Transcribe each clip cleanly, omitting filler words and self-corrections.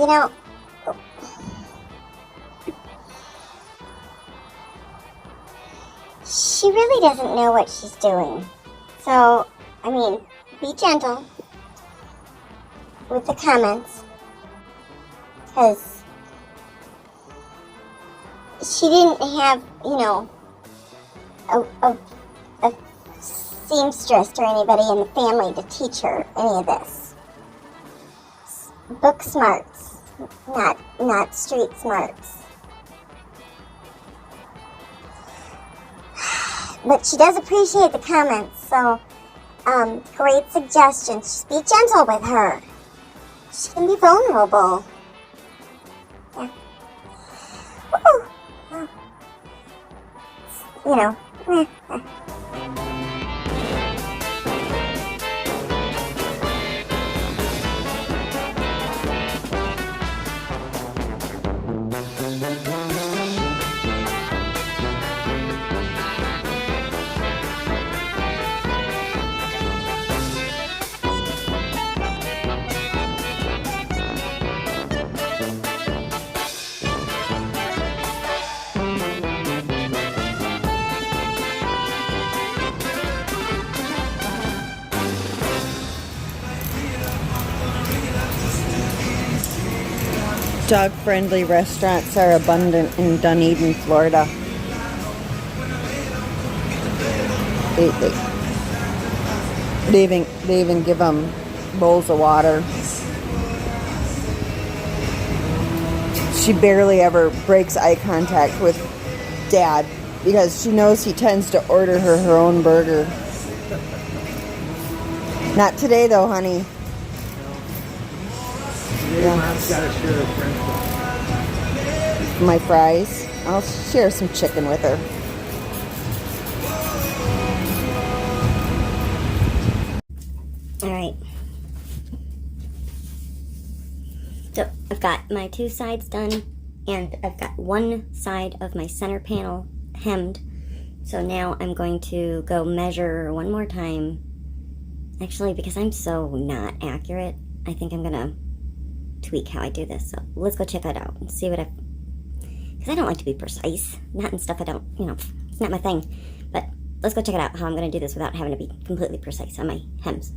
You know, she really doesn't know what she's doing. So, I mean, be gentle with the comments, because she didn't have, you know, a seamstress or anybody in the family to teach her any of this. Book smarts, not street smarts. But she does appreciate the comments, so great suggestions. Just be gentle with her. She can be vulnerable. Yeah. Woo. You know. Dog-friendly restaurants are abundant in Dunedin, Florida. They even give them bowls of water. She barely ever breaks eye contact with Dad because she knows he tends to order her own burger. Not today though, honey. Yeah. Mom's got to share her French fries. My fries. I'll share some chicken with her. Alright. So, I've got my two sides done, and I've got one side of my center panel hemmed. So now I'm going to go measure one more time. Actually, because I'm so not accurate, I think I'm going to tweak how I do this. So let's go check that out and see what because I don't like to be precise. Not in stuff I don't, you know, it's not my thing. But let's go check it out, how I'm going to do this without having to be completely precise on my hems.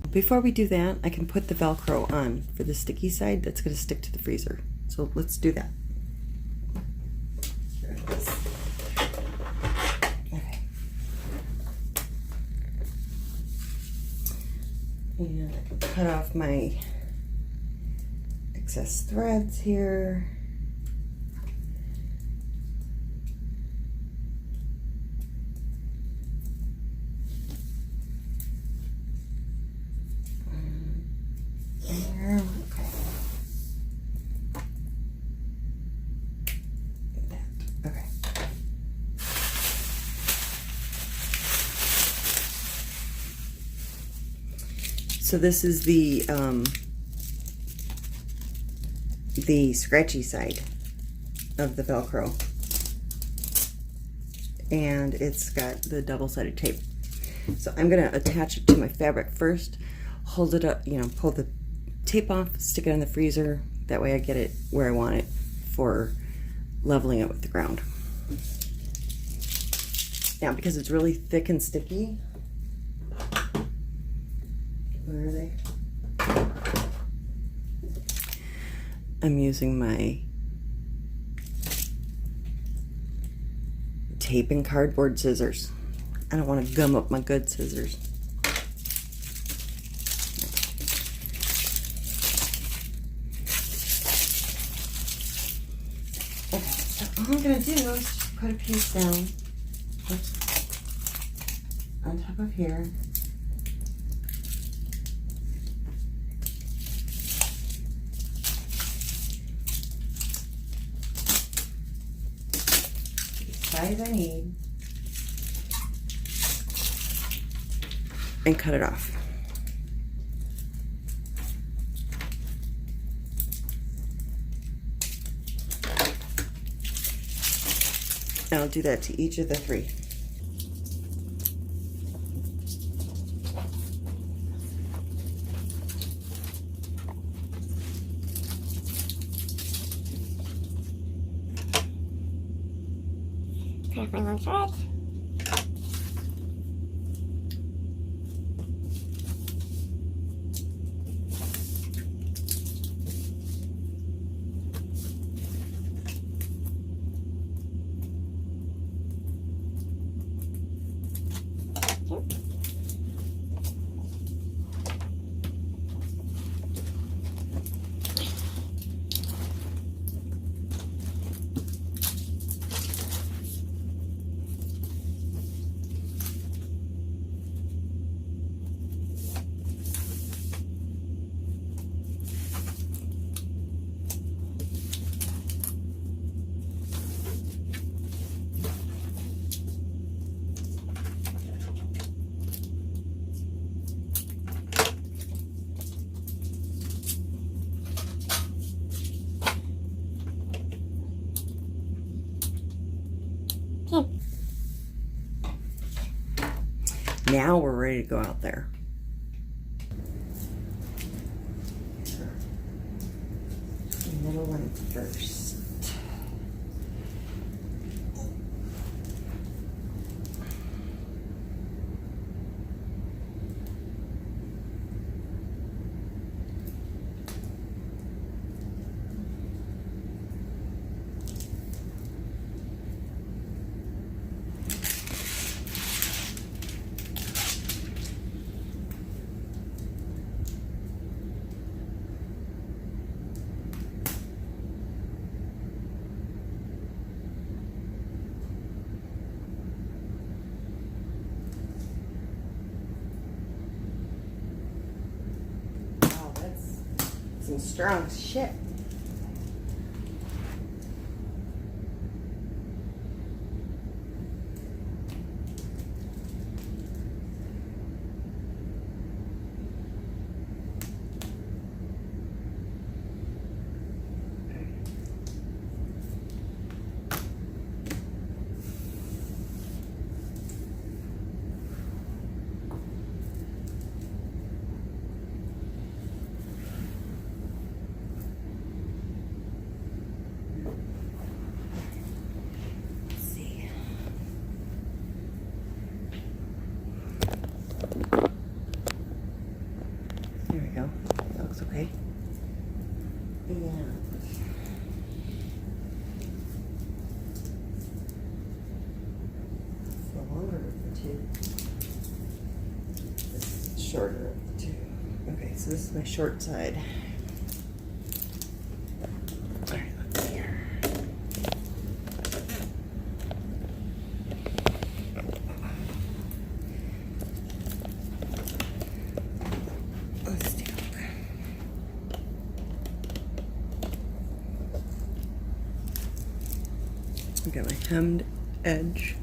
Before we do that, I can put the Velcro on for the sticky side that's going to stick to the freezer. So let's do that. Okay. And I can cut off my excess threads here. There, okay. That, okay. So this is the scratchy side of the Velcro, and it's got the double-sided tape. So I'm going to attach it to my fabric first, hold it up, you know, pull the tape off, stick it in the freezer. That way I get it where I want it for leveling it with the ground. Now, because it's really thick and sticky, where are they? I'm using my tape and cardboard scissors. I don't want to gum up my good scissors. Okay, so all I'm going to do is just put a piece down on top of here. Size I need, and cut it off. And I'll do that to each of the three. my long thread. Now we're ready to go out there. The middle one first. Some strong shit. There we go. That looks okay. And it's the longer of the two. This is the shorter of the two. Okay, so this is my short side. All right, let's see here. Let's take a look. I got my hemmed edge.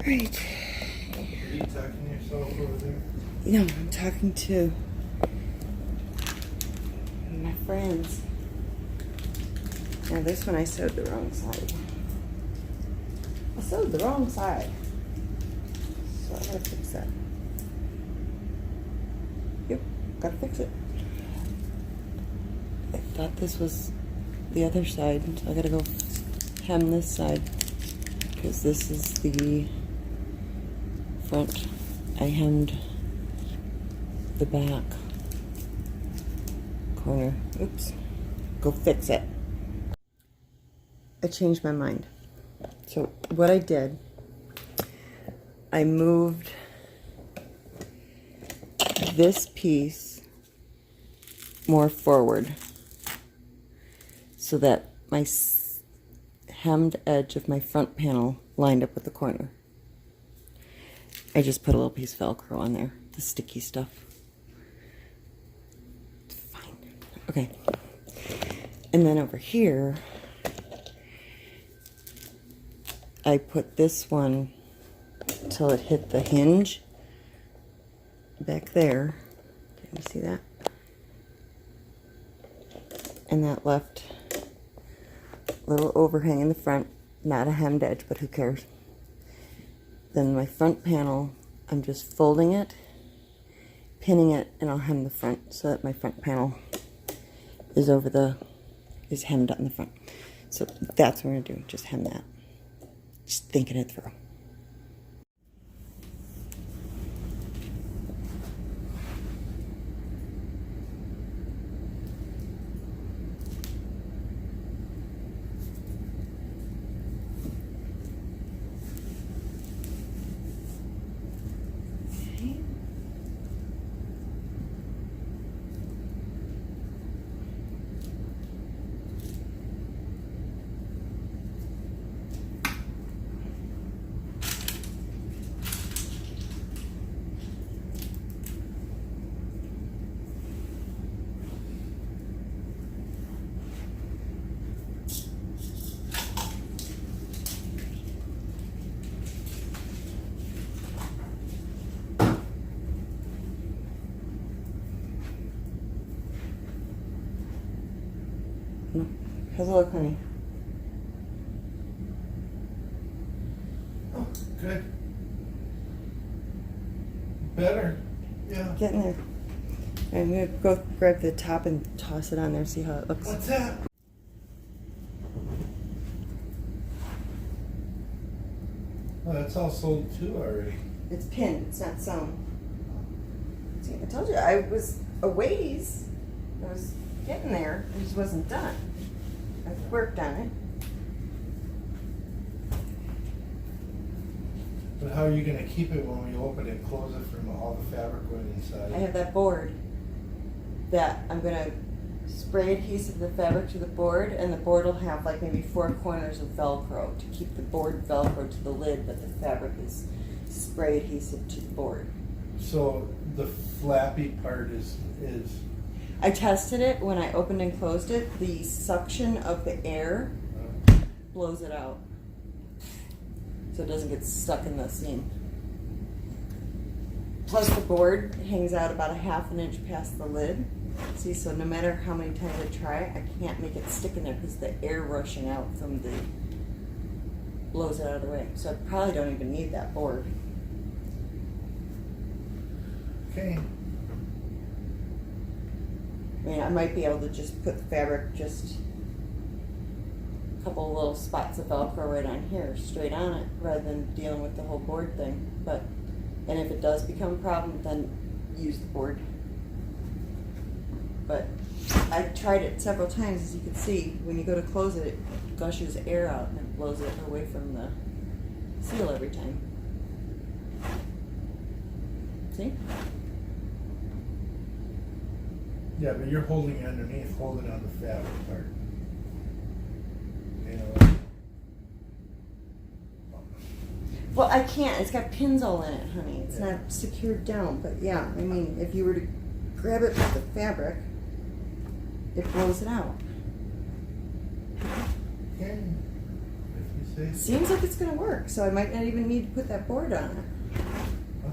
Right. Are you tucking yourself over there? No, I'm talking to my friends. Now this one I sewed the wrong side. I sewed the wrong side. So I gotta fix that. Yep, gotta fix it. I thought this was the other side, so I gotta go hem this side because this is the front. I hemmed the back corner. Oops. Go fix it. I changed my mind. So what I did, I moved this piece more forward so that my hemmed edge of my front panel lined up with the corner. I just put a little piece of Velcro on there, the sticky stuff. It's fine. Okay. And then over here, I put this one till it hit the hinge back there. Can you see that? And that left a little overhang in the front, not a hemmed edge, but who cares? Then my front panel, I'm just folding it, pinning it, and I'll hem the front so that my front panel is is hemmed on the front. So that's what I'm gonna do, just hem that. Just thinking it through. How's it look, honey? Oh, good. Better. Yeah. Getting there. I'm gonna go grab the top and toss it on there, see how it looks. What's that? Oh, that's all sold too already. It's pinned, it's not sewn. See, I told you, I was a ways. I was getting there, it just wasn't done. I've worked on it. But how are you going to keep it when we open it and close it from all the fabric going inside? I have that board that I'm going to spray adhesive the fabric to the board, and the board will have like maybe 4 corners of Velcro to keep the board Velcro to the lid, but the fabric is spray adhesive to the board. So the flappy part is I tested it when I opened and closed it. The suction of the air blows it out, so it doesn't get stuck in the seam. Plus the board hangs out about a ½ inch past the lid. See, so no matter how many times I try, I can't make it stick in there because the air rushing out from the blows it out of the way. So I probably don't even need that board. okay. I mean, I might be able to just put the fabric, just a couple of little spots of Velcro right on here, straight on it, rather than dealing with the whole board thing. But, and if it does become a problem, then use the board. But I tried it several times, as you can see. When you go to close it, it gushes air out and it blows it away from the seal every time. See? Yeah, but you're holding it underneath, holding on the fabric part. You know. Well, I can't. It's got pins all in it, honey. It's not secured down. But yeah, I mean, if you were to grab it with the fabric, it blows it out. Okay. If you See? Seems like it's gonna work, so I might not even need to put that board on it.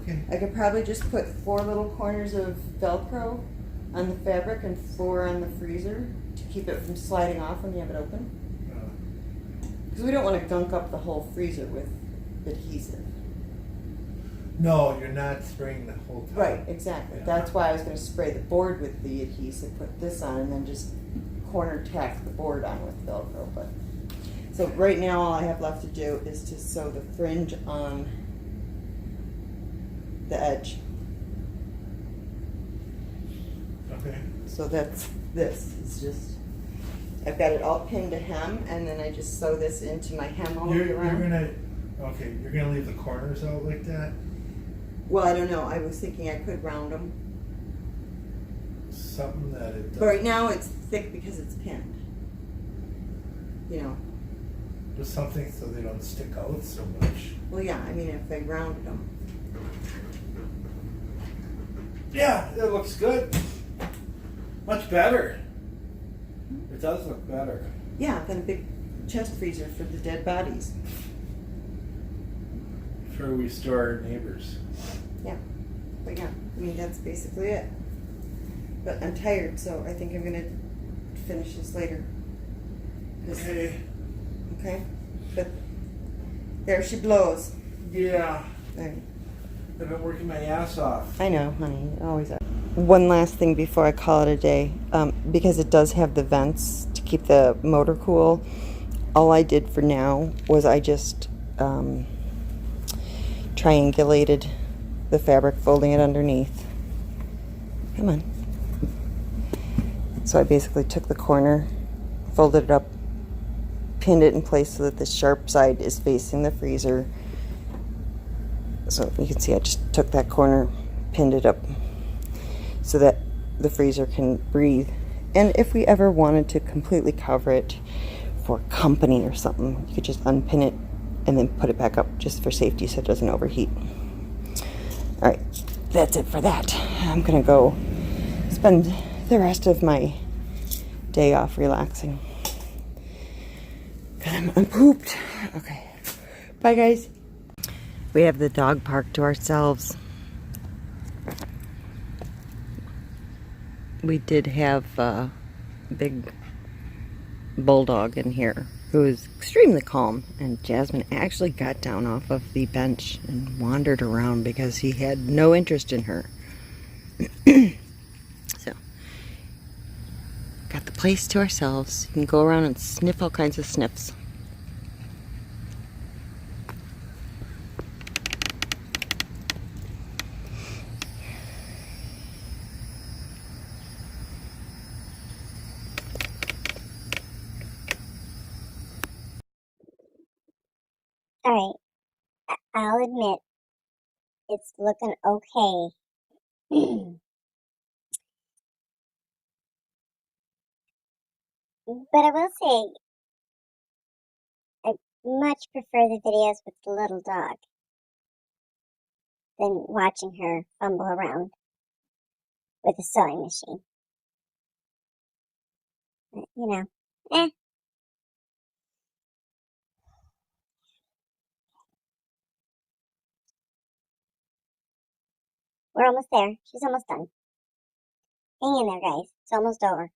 Okay. I could probably just put 4 little corners of Velcro on the fabric and 4 on the freezer to keep it from sliding off when you have it open. Because we don't want to gunk up the whole freezer with adhesive. No, you're not spraying the whole time. Right, exactly. Yeah. That's why I was going to spray the board with the adhesive, put this on, and then just corner tack the board on with Velcro. But so right now all I have left to do is to sew the fringe on the edge. Okay. So that's this. It's just, I've got it all pinned to hem, and then I just sew this into my hem all the way You're around. you're gonna leave the corners out like that? Well, I don't know. I was thinking I could round them. Something that it does. But right now it's thick because it's pinned. You know. Just something so they don't stick out so much. Well, yeah. I mean, if I rounded them. Yeah, it looks good. Much better. It does look better. Yeah, than a big chest freezer for the dead bodies. Where we store our neighbors. Yeah. But yeah, I mean, that's basically it. But I'm tired, so I think I'm going to finish this later. Okay. Okay? But there she blows. Yeah. There. I've been working my ass off. I know, honey. Always are. One last thing before I call it a day. Because it does have the vents to keep the motor cool, all I did for now was I just triangulated the fabric, folding it underneath. Come on. So I basically took the corner, folded it up, pinned it in place so that the sharp side is facing the freezer. So you can see I just took that corner, pinned it up so that the freezer can breathe. And if we ever wanted to completely cover it for company or something, you could just unpin it and then put it back up just for safety so it doesn't overheat. All right, that's it for that. I'm gonna go spend the rest of my day off relaxing. Cause I'm pooped. Okay, bye guys. We have the dog park to ourselves. We did have a big bulldog in here who was extremely calm, and Jazmine actually got down off of the bench and wandered around because he had no interest in her. So, got the place to ourselves. You can go around and sniff all kinds of sniffs. Alright, I'll admit, it's looking okay. But I will say, I much prefer the videos with the little dog than watching her fumble around with a sewing machine. But, you know, we're almost there. She's almost done. Hang in there, guys. It's almost over.